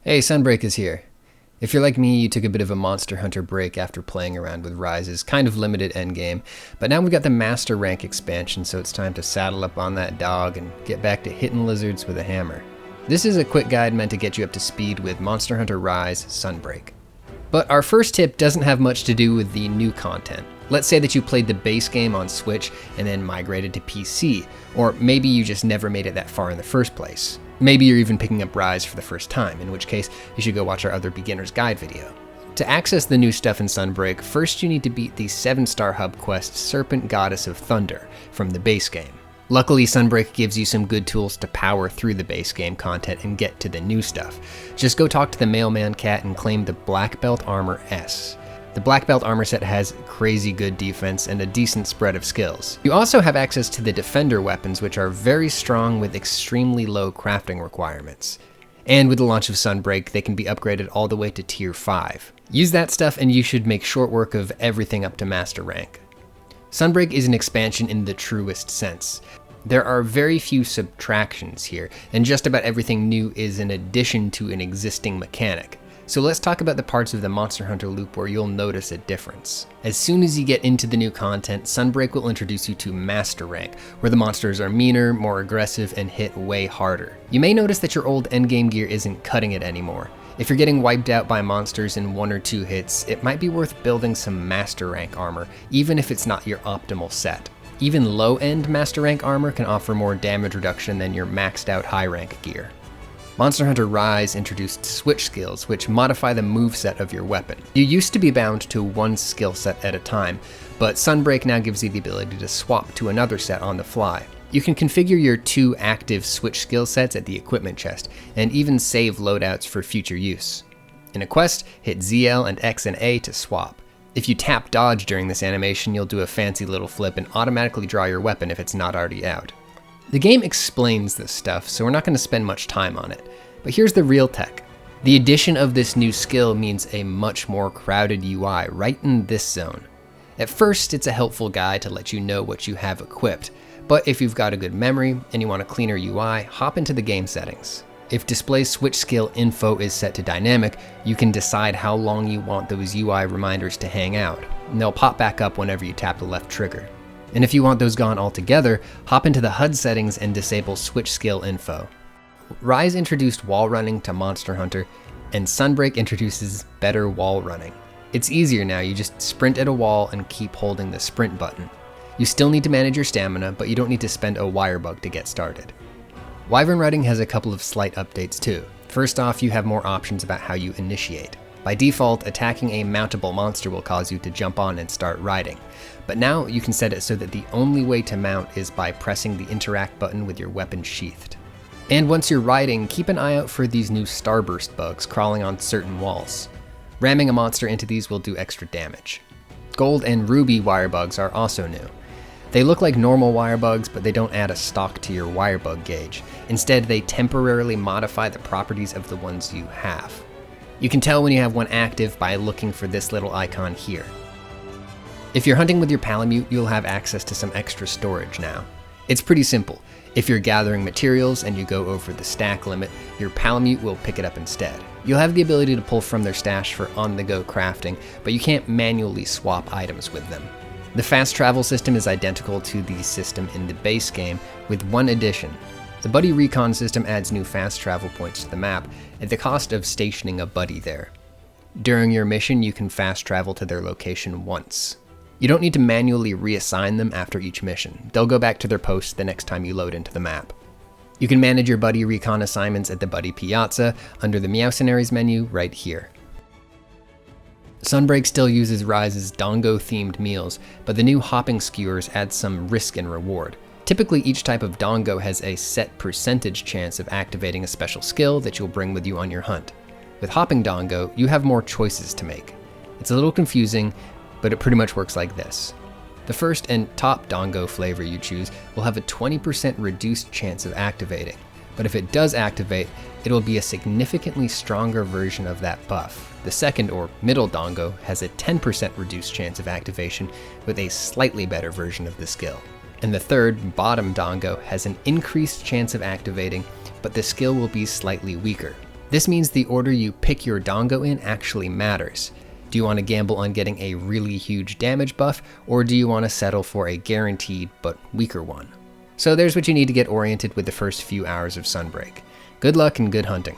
Hey, Sunbreak is here. If you're like me, you took a bit of a Monster Hunter break after playing around with Ryze's kind of limited endgame, but now we've got the Master Rank expansion, so it's time to saddle up on that dog and get back to hitting lizards with a hammer. This is a quick guide meant to get you up to speed with Monster Hunter Rise Sunbreak. But our first tip doesn't have much to do with the new content. Let's say that you played the base game on Switch and then migrated to PC, or maybe you just never made it that far in the first place. Maybe you're even picking up Rise for the first time, in which case you should go watch our other beginner's guide video. To access the new stuff in Sunbreak, first you need to beat the 7-star hub quest Serpent Goddess of Thunder from the base game. Luckily, Sunbreak gives you some good tools to power through the base game content and get to the new stuff. Just go talk to the mailman cat and claim the Black Belt Armor S. The Black Belt armor set has crazy good defense and a decent spread of skills. You also have access to the Defender weapons, which are very strong with extremely low crafting requirements. And with the launch of Sunbreak, they can be upgraded all the way to tier 5. Use that stuff and you should make short work of everything up to Master Rank. Sunbreak is an expansion in the truest sense. There are very few subtractions here, and just about everything new is an addition to an existing mechanic. So let's talk about the parts of the Monster Hunter loop where you'll notice a difference. As soon as you get into the new content, Sunbreak will introduce you to Master Rank, where the monsters are meaner, more aggressive, and hit way harder. You may notice that your old endgame gear isn't cutting it anymore. If you're getting wiped out by monsters in 1 or 2 hits, it might be worth building some Master Rank armor, even if it's not your optimal set. Even low-end Master Rank armor can offer more damage reduction than your maxed out high rank gear. Monster Hunter Rise introduced switch skills, which modify the moveset of your weapon. You used to be bound to one skill set at a time, but Sunbreak now gives you the ability to swap to another set on the fly. You can configure your 2 active switch skill sets at the equipment chest, and even save loadouts for future use. In a quest, hit ZL and X and A to swap. If you tap dodge during this animation, you'll do a fancy little flip and automatically draw your weapon if it's not already out. The game explains this stuff, so we're not going to spend much time on it. But here's the real tech. The addition of this new skill means a much more crowded UI right in this zone. At first, it's a helpful guide to let you know what you have equipped, but if you've got a good memory and you want a cleaner UI, hop into the game settings. If display switch skill info is set to dynamic, you can decide how long you want those UI reminders to hang out, and they'll pop back up whenever you tap the left trigger. And if you want those gone altogether, hop into the HUD settings and disable switch skill info. Rise introduced wall running to Monster Hunter, and Sunbreak introduces better wall running. It's easier now, you just sprint at a wall and keep holding the sprint button. You still need to manage your stamina, but you don't need to spend a Wirebug to get started. Wyvern Riding has a couple of slight updates too. First off, you have more options about how you initiate. By default, attacking a mountable monster will cause you to jump on and start riding. But now you can set it so that the only way to mount is by pressing the interact button with your weapon sheathed. And once you're riding, keep an eye out for these new starburst bugs crawling on certain walls. Ramming a monster into these will do extra damage. Gold and ruby wirebugs are also new. They look like normal wirebugs, but they don't add a stock to your wirebug gauge. Instead, they temporarily modify the properties of the ones you have. You can tell when you have one active by looking for this little icon here. If you're hunting with your Palamute, you'll have access to some extra storage now. It's pretty simple. If you're gathering materials and you go over the stack limit, your Palamute will pick it up instead. You'll have the ability to pull from their stash for on-the-go crafting, but you can't manually swap items with them. The fast travel system is identical to the system in the base game, with one addition. The Buddy Recon system adds new fast travel points to the map at the cost of stationing a buddy there. During your mission, you can fast travel to their location once. You don't need to manually reassign them after each mission. They'll go back to their post the next time you load into the map. You can manage your Buddy Recon assignments at the Buddy Piazza under the Meowcenaries menu right here. Sunbreak still uses Rise's Dongo-themed meals, but the new hopping skewers add some risk and reward. Typically, each type of Dongo has a set percentage chance of activating a special skill that you'll bring with you on your hunt. With hopping Dongo, you have more choices to make. It's a little confusing, but it pretty much works like this. The first and top Dongo flavor you choose will have a 20% reduced chance of activating, but if it does activate, it'll be a significantly stronger version of that buff. The second, or middle Dongo, has a 10% reduced chance of activation with a slightly better version of the skill. And the third, bottom Dongo, has an increased chance of activating, but the skill will be slightly weaker. This means the order you pick your dongo in actually matters. Do you want to gamble on getting a really huge damage buff, or do you want to settle for a guaranteed but weaker one? So there's what you need to get oriented with the first few hours of Sunbreak. Good luck and good hunting.